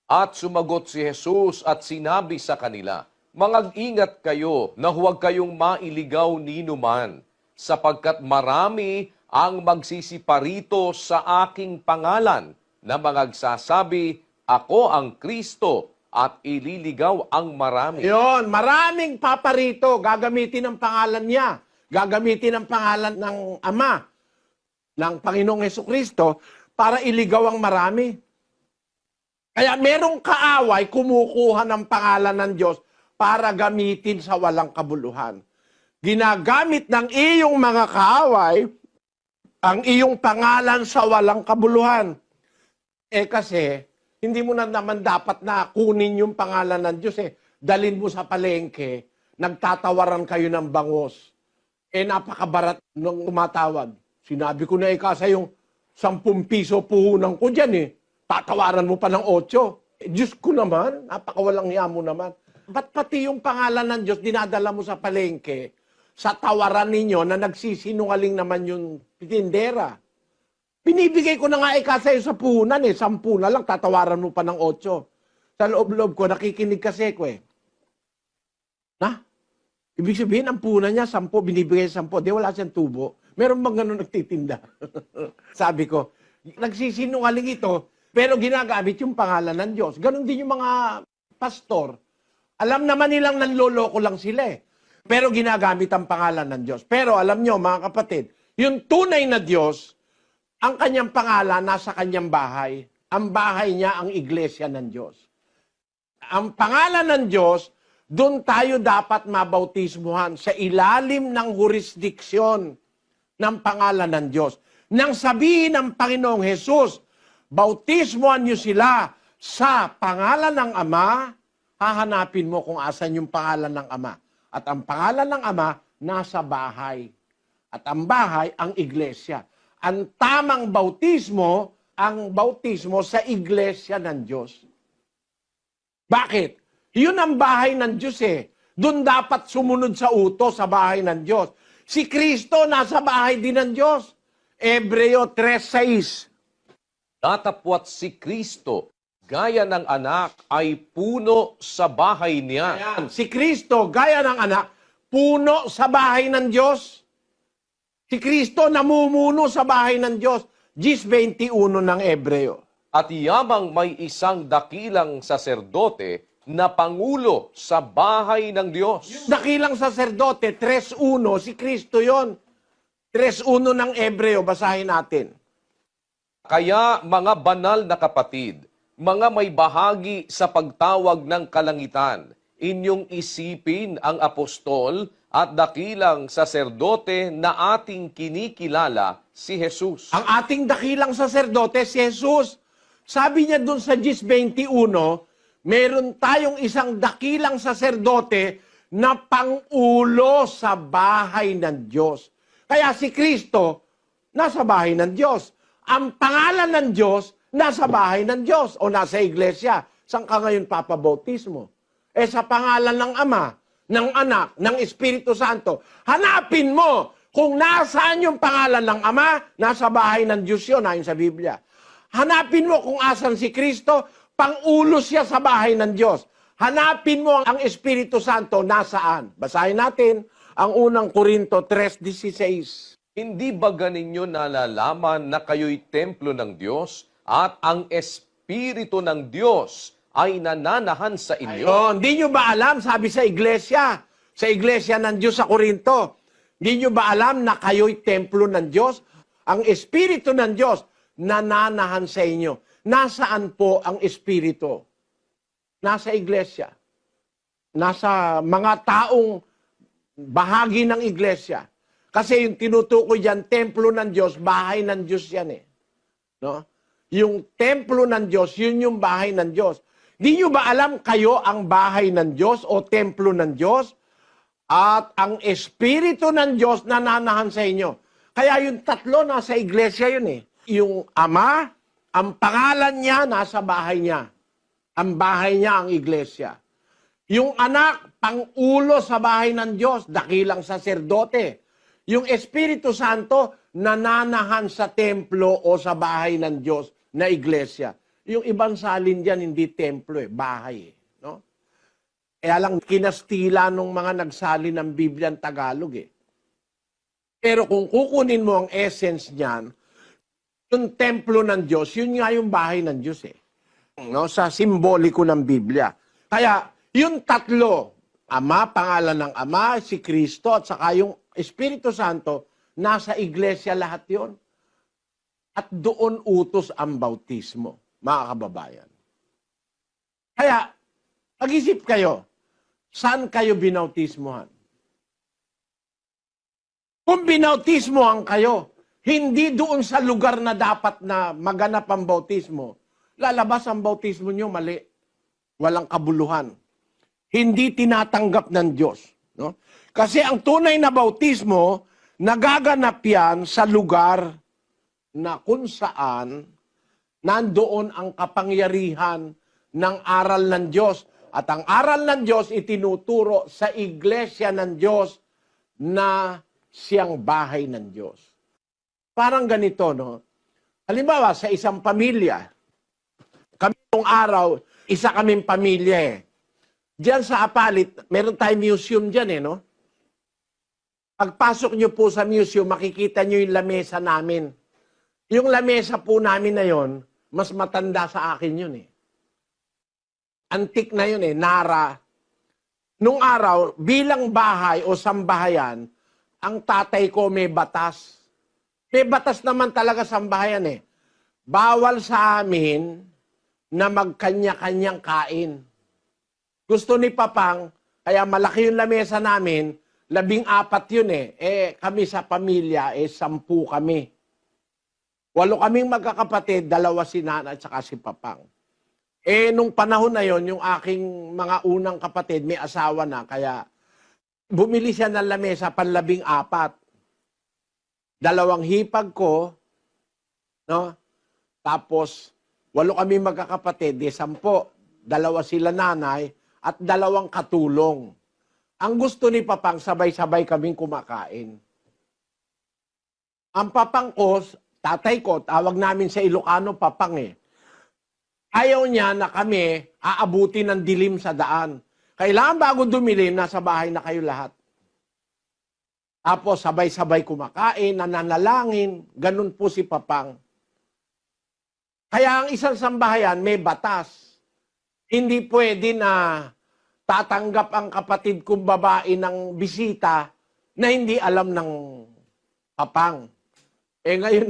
At sumagot si Jesus at sinabi sa kanila, Mag-ingat kayo na huwag kayong mailigaw ninuman, sapagkat marami ang magsisiparito sa aking pangalan na magsasabi, Ako ang Kristo, at ililigaw ang marami. Yun, maraming paparito, gagamitin ang pangalan niya, gagamitin ang pangalan ng Ama, ng Panginoong Hesukristo, para iligaw ang marami. Kaya merong kaaway, kumukuha ng pangalan ng Diyos para gamitin sa walang kabuluhan. Ginagamit ng iyong mga kaaway ang iyong pangalan sa walang kabuluhan. Kasi, hindi mo na naman dapat na kunin yung pangalan ng Diyos. Dalin mo sa palengke, nagtatawaran kayo ng bangos. napakabarat nung tumatawag. Sinabi ko na ikasa yung 10 piso puhunan ko dyan eh. Tatawaran mo pa ng 8. Diyos ko naman, napakawalang hiya mo naman. Ba't pati yung pangalan ng Diyos dinadala mo sa palengke, sa tawaran ninyo na nagsisinungaling naman yung tindera? Binibigay ko na nga ikasa yung sa puhunan eh. 10 na lang, tatawaran mo pa ng 8. Sa loob-loob ko, nakikinig kasi ko eh. Na? Ibig sabihin, ang puhunan niya, 10, binibigay 10. Di wala siyang tubo. Meron bang ganun nagtitinda? Sabi ko, nagsisinungaling ito, pero ginagamit yung pangalan ng Diyos. Ganon din yung mga pastor. Alam naman nilang nanloloko lang sila eh. Pero ginagamit ang pangalan ng Diyos. Pero alam nyo, mga kapatid, yung tunay na Diyos, ang kanyang pangalan nasa kanyang bahay. Ang bahay niya ang iglesia ng Diyos. Ang pangalan ng Diyos, doon tayo dapat mabautismuhan sa ilalim ng jurisdiksyon ng pangalan ng Diyos. Nang sabihin ng Panginoong Hesus, bautismuhan niyo sila sa pangalan ng Ama, hahanapin mo kung asan yung pangalan ng Ama. At ang pangalan ng Ama, nasa bahay. At ang bahay, ang iglesia. Ang tamang bautismo, ang bautismo sa iglesia ng Diyos. Bakit? Yun ang bahay ng Diyos eh. Doon dapat sumunod sa utos sa bahay ng Diyos. Si Kristo nasa bahay din ng Diyos. Hebreo 3:6. Datapwat si Kristo, gaya ng anak, ay puno sa bahay niya. Ayan. Si Kristo, gaya ng anak, puno sa bahay ng Diyos. Si Kristo namumuno sa bahay ng Diyos. 10:21 ng Hebreo. At yamang may isang dakilang saserdote na pangulo sa bahay ng Diyos. Dakilang saserdote, 3:1, si Kristo yon. 3:1 ng Hebreo, basahin natin. Kaya mga banal na kapatid, mga may bahagi sa pagtawag ng kalangitan, inyong isipin ang apostol at dakilang saserdote na ating kinikilala, si Jesus. Ang ating dakilang saserdote, si Jesus, sabi niya dun sa 10:21, meron tayong isang dakilang saserdote na pangulo sa bahay ng Diyos. Kaya si Kristo, nasa bahay ng Diyos. Ang pangalan ng Diyos, nasa bahay ng Diyos o nasa iglesia. Saan ka ngayon papabautismo? Sa pangalan ng Ama, ng Anak, ng Espiritu Santo. Hanapin mo kung nasaan yung pangalan ng Ama, nasa bahay ng Diyos yun, ayon sa Biblia. Hanapin mo kung asan si Kristo, pangulo siya sa bahay ng Diyos. Hanapin mo ang Espiritu Santo, nasaan? Basahin natin ang unang Korinto 3:16. Hindi ba ganinyo nalalaman na kayo'y templo ng Diyos at ang Espiritu ng Diyos ay nananahan sa inyo? Ayun, di nyo ba alam, sabi sa iglesia ng Diyos sa Korinto, di nyo ba alam na kayo'y templo ng Diyos? Ang Espiritu ng Diyos nananahan sa inyo. Nasaan po ang Espiritu? Nasa iglesia. Nasa mga taong bahagi ng iglesia. Kasi yung tinutukoy dyan, templo ng Diyos, bahay ng Diyos yan eh. No? Yung templo ng Diyos, yun yung bahay ng Diyos. Di nyo ba alam kayo ang bahay ng Diyos o templo ng Diyos? At ang Espiritu ng Diyos nananahan sa inyo. Kaya yung tatlo nasa iglesia yun eh. Yung Ama, ang pangalan niya nasa bahay niya. Ang bahay niya ang iglesia. Yung Anak, pangulo sa bahay ng Diyos, dakilang saserdote. Yung Espiritu Santo, nananahan sa templo o sa bahay ng Diyos na iglesia. Yung ibang salin dyan, hindi templo eh, bahay eh. No? Kaya lang, kinastila nung mga nagsalin ng Biblia ng Tagalog eh. Pero kung kukunin mo ang essence niyan, yung templo ng Diyos, yun nga yung bahay ng Diyos eh. No? Sa simboliko ng Biblia. Kaya, yung tatlo, Ama, pangalan ng Ama, si Kristo, at saka yung Espiritu Santo, nasa iglesia lahat yon. At doon utos ang bautismo, mga kababayan. Kaya, pag-isip kayo, saan kayo binautismohan? Kung binautismohan kayo, hindi doon sa lugar na dapat na maganap ang bautismo, lalabas ang bautismo nyo mali. Walang kabuluhan. Hindi tinatanggap ng Diyos. No? Kasi ang tunay na bautismo, nagaganap yan sa lugar na kung saan nandoon ang kapangyarihan ng aral ng Diyos. At ang aral ng Diyos itinuturo sa iglesia ng Diyos na siyang bahay ng Diyos. Parang ganito, no? Halimbawa, sa isang pamilya, kami nung araw, isa kaming pamilya eh. Diyan sa Apalit, meron tayong museum diyan eh, no? Pagpasok nyo po sa museum, makikita nyo yung lamesa namin. Yung lamesa po namin na yon, mas matanda sa akin yun eh. Antik na yun eh, Nara. Nung araw, bilang bahay o sambahayan, ang tatay ko may batas. May batas naman talaga sambahayan eh. Bawal sa amin na magkanya-kanyang kain. Gusto ni Papang, kaya malaki yung lamesa namin, 14 yun eh. Kami sa pamilya, 10 kami. 8 kaming magkakapatid, 2 si Nana at saka si Papang. Nung panahon na yon, yung aking mga unang kapatid, may asawa na, kaya bumili siya ng lamesa, 14. 2 hipag ko, no? Tapos, 8 kami magkakapatid, 10. 2 sila nanay, at 2 katulong. Ang gusto ni Papang, sabay-sabay kaming kumakain. Ang Papang ko, tatay ko, tawag namin sa Ilocano, Papang eh. Ayaw niya na kami aabuti ng dilim sa daan. Kailangan bago dumilim, nasa bahay na kayo lahat. Tapos sabay-sabay kumakain, nananalangin, ganun po si Papang. Kaya ang isang sambahayan may batas. Hindi pwede na tatanggap ang kapatid kong babae ng bisita na hindi alam ng Papang. Ngayon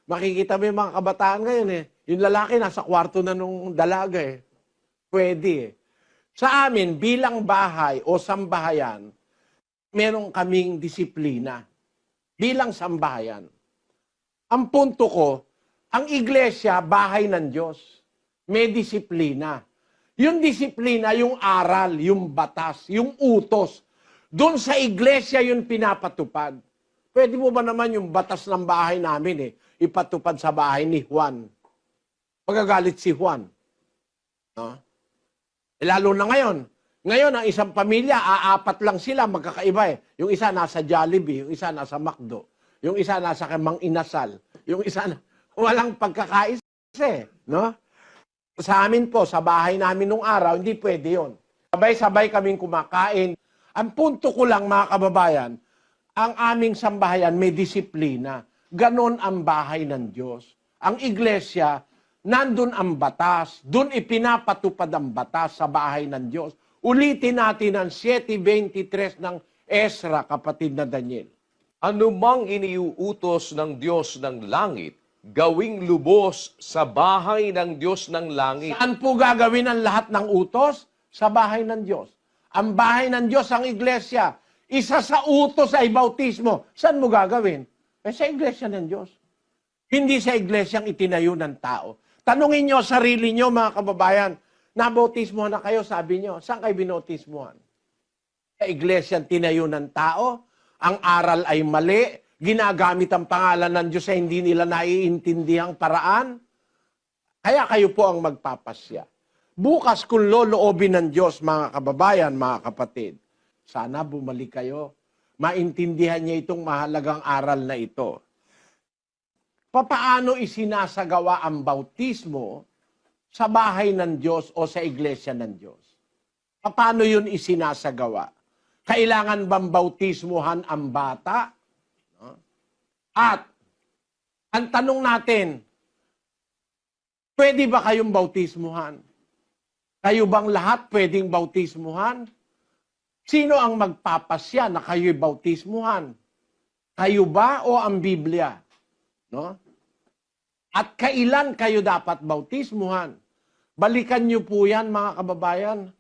makikita mo yung mga kabataan ngayon yung lalaki nasa kwarto na nung dalaga Pwede Sa amin, bilang bahay o sambahayan, meron kaming disiplina. Bilang sambahayan. Ang punto ko, ang iglesia, bahay ng Diyos. May disiplina. Yung disiplina, yung aral, yung batas, yung utos. Doon sa iglesia yung pinapatupad. Pwede mo ba naman yung batas ng bahay namin ipatupad sa bahay ni Juan? Magagalit si Juan. No? Lalo na ngayon. Ngayon, ang isang pamilya, aapat lang sila, magkakaiba Yung isa nasa Jollibee, yung isa nasa McDo, yung isa nasa Mang Inasal, yung isa walang pagkakaisa no? Sa amin po, sa bahay namin nung araw, hindi pwede yon. Sabay-sabay kaming kumakain. Ang punto ko lang, mga kababayan, ang aming sambahayan may disiplina. Ganon ang bahay ng Diyos. Ang iglesia, nandun ang batas. Doon ipinapatupad ang batas sa bahay ng Diyos. Ulitin natin ang 7:23 ng Ezra, kapatid na Daniel. Anumang iniuutos ng Diyos ng langit, gawing lubos sa bahay ng Diyos ng langit. Saan po gagawin ang lahat ng utos? Sa bahay ng Diyos. Ang bahay ng Diyos, ang iglesia. Isa sa utos ay bautismo. Saan mo gagawin? Sa iglesia ng Diyos. Hindi sa iglesyang itinayo ng tao. Tanungin nyo sarili nyo, mga kababayan, nabautismohan na kayo, sabi nyo. Saan kayo binautismohan? Sa iglesyang tinayo ng tao, ang aral ay mali, ginagamit ang pangalan ng Diyos sa hindi nila naiintindihang paraan. Kaya kayo po ang magpapasya. Bukas kung loloobin ng Diyos, mga kababayan, mga kapatid, sana bumalik kayo. Maintindihan niya itong mahalagang aral na ito. Papaano isinasagawa ang bautismo sa bahay ng Diyos o sa iglesia ng Diyos? Paano yun isinasagawa? Kailangan bang bautismuhan ang bata? At ang tanong natin, pwede ba kayong bautismuhan? Kayo bang lahat pwedeng bautismuhan? Sino ang magpapasya na kayo'y bautismuhan? Kayo ba o ang Biblia? No? At kailan kayo dapat bautismuhan? Balikan niyo po yan, mga kababayan.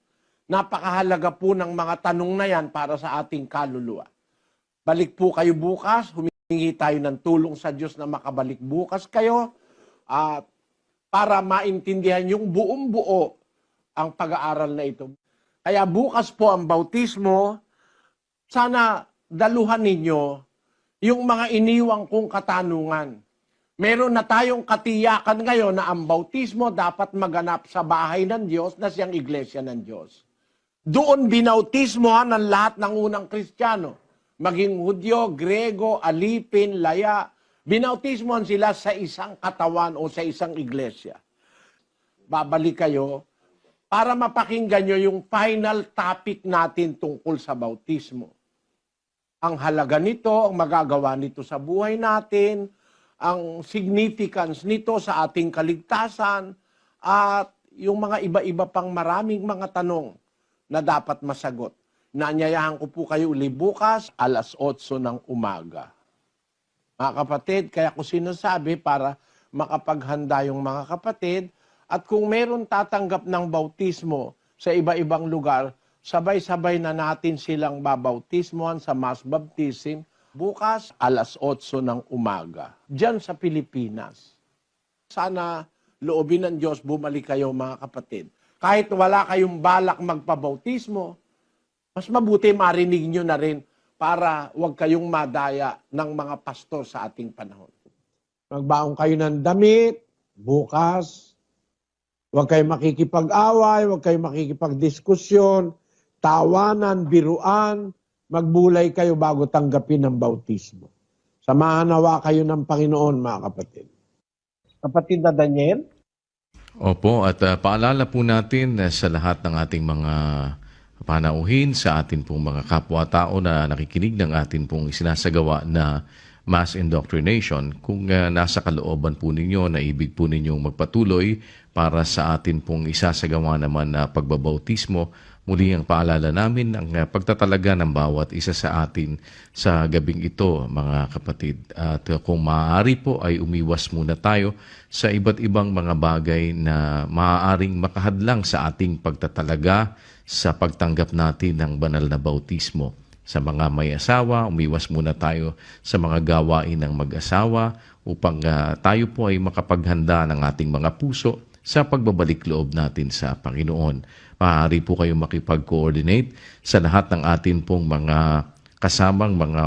Napakahalaga po ng mga tanong na yan para sa ating kaluluwa. Balik po kayo bukas, humingi tayo ng tulong sa Diyos na makabalik bukas kayo at para maintindihan yung buong buo ang pag-aaral na ito. Kaya bukas po ang bautismo, sana daluhan ninyo yung mga iniwang kong katanungan. Meron na tayong katiyakan ngayon na ang bautismo dapat maganap sa bahay ng Diyos na siyang iglesia ng Diyos. Doon binautismohan ng lahat ng unang Kristiyano. Maging Hudyo, Grego, Alipin, Laya. Binautismohan sila sa isang katawan o sa isang iglesia. Babalik kayo para mapakinggan nyo yung final topic natin tungkol sa bautismo. Ang halaga nito, ang magagawa nito sa buhay natin, ang significance nito sa ating kaligtasan, at yung mga iba-iba pang maraming mga tanong na dapat masagot. Naanyayahan ko po kayo uli bukas, alas 8 ng umaga. Mga kapatid, kaya ko sinasabi para makapaghanda yung mga kapatid, at kung meron tatanggap ng bautismo sa iba-ibang lugar, sabay-sabay na natin silang babautismohan sa mass baptism bukas alas 8 ng umaga, diyan sa Pilipinas. Sana loobin ng Diyos bumalik kayo mga kapatid. Kahit wala kayong balak magpabautismo, mas mabuti marinig nyo na rin para huwag kayong madaya ng mga pastor sa ating panahon. Magbaong kayo ng damit, bukas. Huwag kayong makikipag-away, huwag kayong makikipag-diskusyon, tawanan, biruan, magbulay kayo bago tanggapin ang bautismo. Samahan nawa kayo ng Panginoon, mga kapatid. Kapatid na Daniel? Opo, at paalala po natin sa lahat ng ating mga panauhin, sa atin pong mga kapwa-tao na nakikinig ng atin pong isinasagawa na mass indoctrination, kung nasa kalooban po ninyo na ibig po ninyong magpatuloy para sa atin pong isasagawa naman na pagbabautismo, muli ang paalala namin ang pagtatalaga ng bawat isa sa atin sa gabing ito, mga kapatid. At kung maaari po ay umiwas muna tayo sa iba't ibang mga bagay na maaaring makahadlang sa ating pagtatalaga sa pagtanggap natin ng banal na bautismo. Sa mga may asawa, umiwas muna tayo sa mga gawain ng mag-asawa upang tayo po ay makapaghanda ng ating mga puso sa pagbabalik loob natin sa Panginoon. Maaari po kayong makipag-coordinate sa lahat ng atin pong mga kasamang mga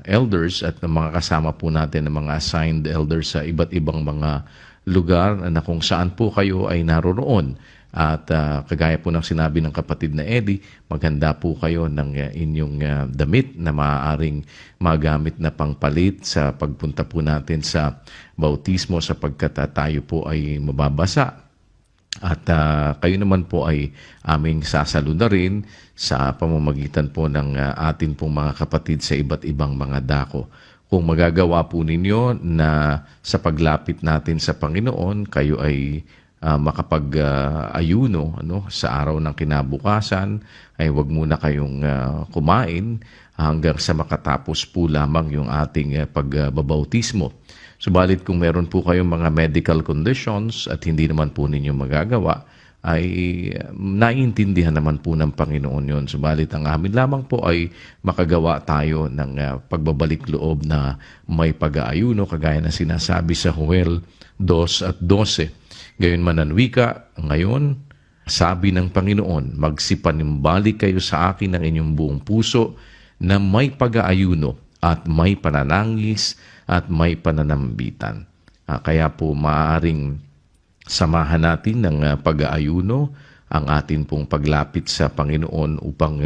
elders at mga kasama po natin ng mga assigned elders sa iba't ibang mga lugar na kung saan po kayo ay naroroon. At kagaya po ng sinabi ng kapatid na Eddie, maghanda po kayo ng inyong damit na maaaring magamit na pangpalit sa pagpunta po natin sa bautismo sapagkat tayo po ay mababasa. At kayo naman po ay aming sasaludarin sa pamamagitan po ng atin pong mga kapatid sa iba't ibang mga dako. Kung magagawa po ninyo na sa paglapit natin sa Panginoon, kayo ay makapag-ayuno sa araw ng kinabukasan, ay huwag muna kayong kumain hanggang sa makatapos po lamang yung ating pagbabautismo. Subalit kung meron po kayong mga medical conditions at hindi naman po ninyo magagawa, ay naiintindihan naman po ng Panginoon yun. Subalit ang amin lamang po ay makagawa tayo ng pagbabalik loob na may pag-aayuno, kagaya na sinasabi sa Joel 2:12. Gayon man ang wika, ngayon, sabi ng Panginoon, magsipanimbalik kayo sa akin ng inyong buong puso na may pag-aayuno at may pananangis at may pananambitan. Kaya po maaaring samahan natin ng pag-aayuno ang atin pong paglapit sa Panginoon upang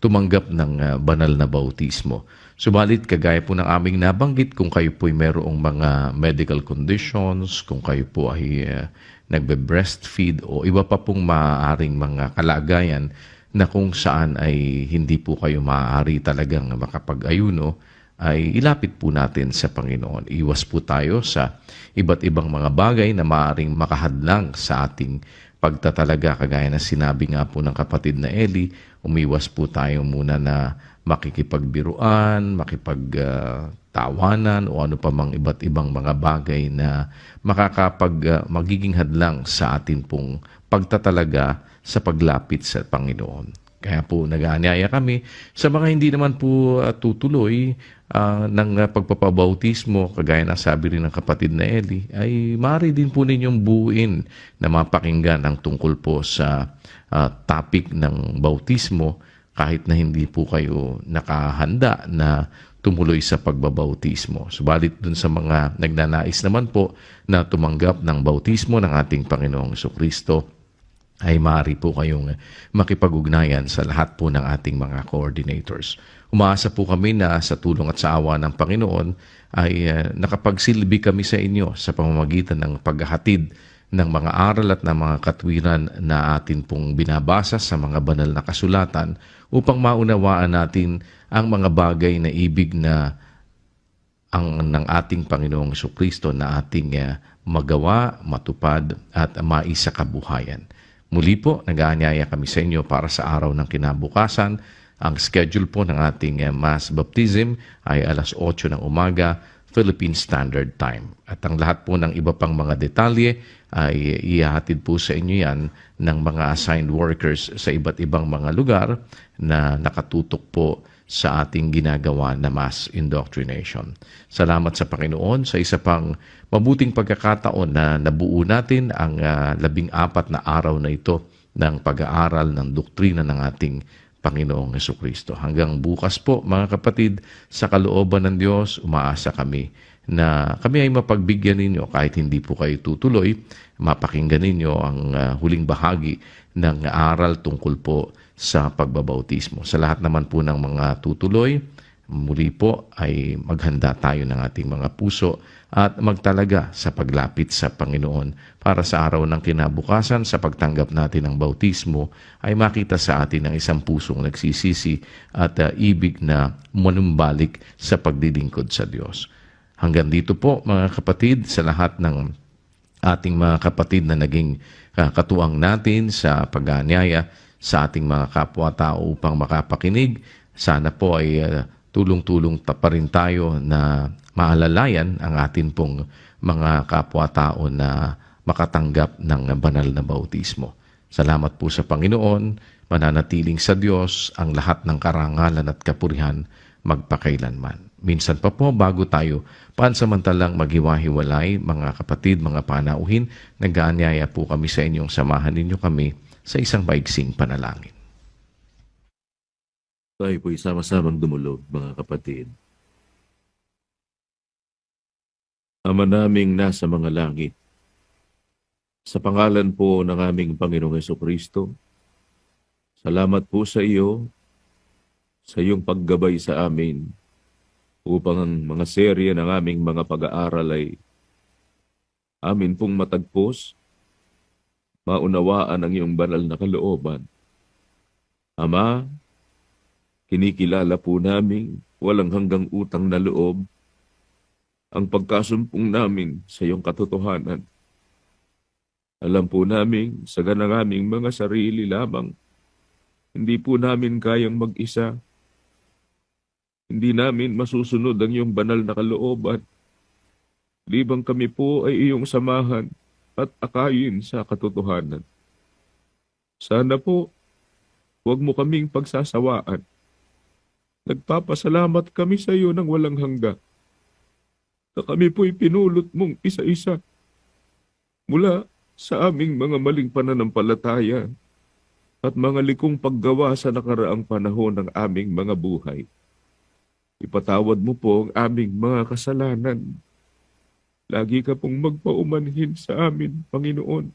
tumanggap ng banal na bautismo. Subalit, kagaya po ng aming nabanggit, kung kayo po ay mayroong mga medical conditions, kung kayo po ay nagbe-breastfeed o iba pa pong maaaring mga kalagayan na kung saan ay hindi po kayo maaari talagang makapag-ayuno, ay ilapit po natin sa Panginoon. Iwas po tayo sa iba't ibang mga bagay na maaaring makahadlang sa ating pagtatalaga. Kagaya na sinabi nga po ng kapatid na Eli, umiwas po tayo muna na makikipagbiruan, makipagtawanan o ano pa mang iba't ibang mga bagay na magiging hadlang sa atin pong pagtatalaga sa paglapit sa Panginoon. Kaya po nag-aanyaya kami sa mga hindi naman po tutuloy ng pagpapabautismo, kagaya na sabi rin ng kapatid na Eli, ay maaari din po ninyong buuin na mapakinggan ang tungkol po sa topic ng bautismo kahit na hindi po kayo nakahanda na tumuloy sa pagbabautismo. Subalit dun sa mga nagnanais naman po na tumanggap ng bautismo ng ating Panginoong Jesucristo, ay maaari po kayong makipag-ugnayan sa lahat po ng ating mga coordinators. Umaasa po kami na sa tulong at sa awa ng Panginoon ay nakapagsilbi kami sa inyo sa pamamagitan ng paghahatid ng mga aral at ng mga katwiran na atin pong binabasa sa mga banal na kasulatan upang maunawaan natin ang mga bagay na ibig na ng ating Panginoong Jesucristo na ating magawa, matupad at maisa kabuhayan. Muli po, nag-aanyaya kami sa inyo para sa araw ng kinabukasan. Ang schedule po ng ating mass baptism ay alas 8 ng umaga, Philippine Standard Time. At ang lahat po ng iba pang mga detalye ay ihahatid po sa inyo yan ng mga assigned workers sa iba't ibang mga lugar na nakatutok po sa ating ginagawa na mass indoctrination. Salamat sa Panginoon sa isa pang mabuting pagkakataon na nabuo natin ang 14 na araw na ito ng pag-aaral ng doktrina ng ating Panginoong Jesucristo. Hanggang bukas po mga kapatid, sa kalooban ng Diyos, umaasa kami na kami ay mapagbigyan ninyo kahit hindi po kayo tutuloy, mapakinggan ninyo ang huling bahagi ng aral tungkol po sa pagbabautismo. Sa lahat naman po ng mga tutuloy, muli po ay maghanda tayo ng ating mga puso at magtalaga sa paglapit sa Panginoon para sa araw ng kinabukasan sa pagtanggap natin ng bautismo ay makita sa atin ang isang pusong nagsisisi at ibig na manumbalik sa paglilingkod sa Diyos. Hanggang dito po mga kapatid, sa lahat ng ating mga kapatid na naging katuwang natin sa pag-aanyaya sa ating mga kapwa-tao upang makapakinig, sana po ay tulong-tulong pa rin tayo na maalalayan ang atin pong mga kapwa-tao na makatanggap ng banal na bautismo. Salamat po sa Panginoon, mananatiling sa Diyos ang lahat ng karangalan at kapurihan magpakailanman. Minsan pa po bago tayo pansamantalang maghiwa-hiwalay, mga kapatid, mga panauhin, nag-aanyaya po kami sa inyong samahan ninyo kami sa isang maiksing panalangin. Tayo po'y sama-samang dumulog, mga kapatid. Ama naming nasa mga langit, sa pangalan po ng aming Panginoong Jesucristo, salamat po sa iyo, sa iyong paggabay sa amin, upang ang mga serye ng aming mga pag-aaral ay amin pong matagpos, maunawaan ang iyong banal na kalooban. Ama, kinikilala po namin walang hanggang utang na loob ang pagkasumpong namin sa iyong katotohanan. Alam po namin sa ganang aming mga sarili lamang, hindi po namin kayang mag-isa. Hindi namin masusunod ang iyong banal na kalooban. Libang kami po ay iyong samahan at akayin sa katotohanan. Sana po, huwag mo kaming pagsasawaan. Nagpapasalamat kami sa iyo ng walang hangga na kami po'y pinulot mong isa-isa mula sa aming mga maling pananampalataya at mga likong paggawa sa nakaraang panahon ng aming mga buhay. Ipatawad mo po ang aming mga kasalanan. Lagi ka pong magpaumanhin sa amin, Panginoon.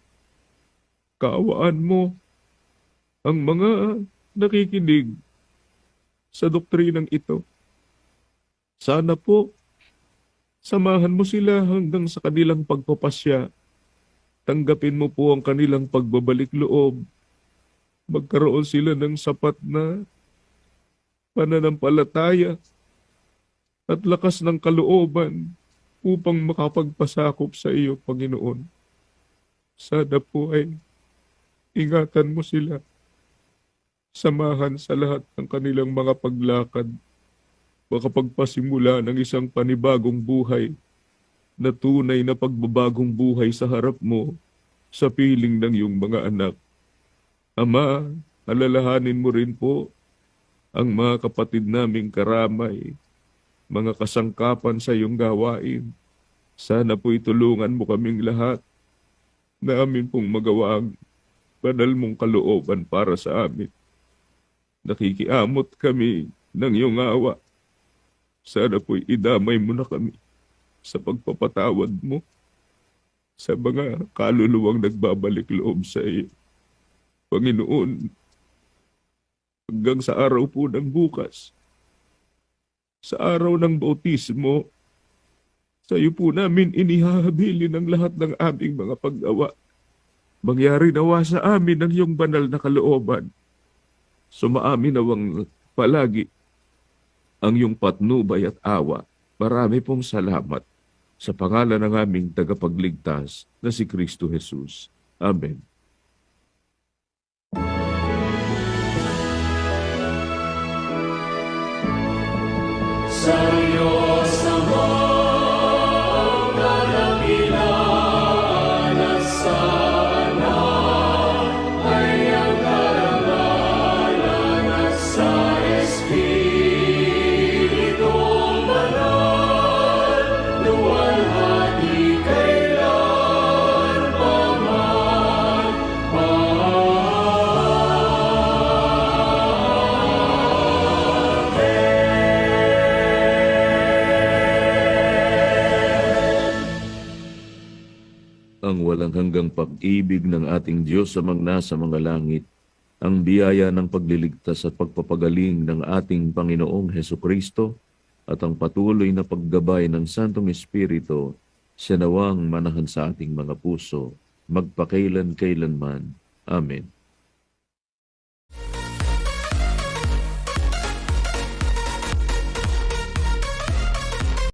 Kaawaan mo ang mga nakikinig sa doktrinang ito. Sana po, samahan mo sila hanggang sa kanilang pagpapasya. Tanggapin mo po ang kanilang pagbabalik loob. Magkaroon sila ng sapat na pananampalataya at lakas ng kalooban upang makapagpasakop sa iyo, Panginoon. Sana po ay ingatan mo sila. Samahan sa lahat ng kanilang mga paglakad, makapagpasimula ng isang panibagong buhay na tunay na pagbabagong buhay sa harap mo, sa piling ng iyong mga anak. Ama, alalahanin mo rin po ang mga kapatid naming karamay, mga kasangkapan sa iyong gawain. Sana po'y tulungan mo kaming lahat na amin pong magawa ang banal mong kalooban para sa amin. nakikiamot kami ng iyong awa. Sana po'y idamay mo na kami sa pagpapatawad mo sa mga kaluluwang nagbabalik loob sa iyo. Panginoon, hanggang sa araw po ng bukas, sa araw ng bautismo, sa iyo po namin inihahabilin ang lahat ng aming mga paggawa. Mangyari nawa sa amin ang iyong banal na kalooban. Sumaamin nawang palagi ang iyong patnubay at awa. Marami pong salamat sa pangalan ng aming tagapagligtas na si Kristo Jesus. Amen. Ang walang hanggang pag-ibig ng ating Diyos amang nasa mga langit, ang biyaya ng pagliligtas at pagpapagaling ng ating Panginoong Hesukristo, at ang patuloy na paggabay ng Santong Espiritu, siya nawang manahan sa ating mga puso, magpakailan-kailanman. Amen.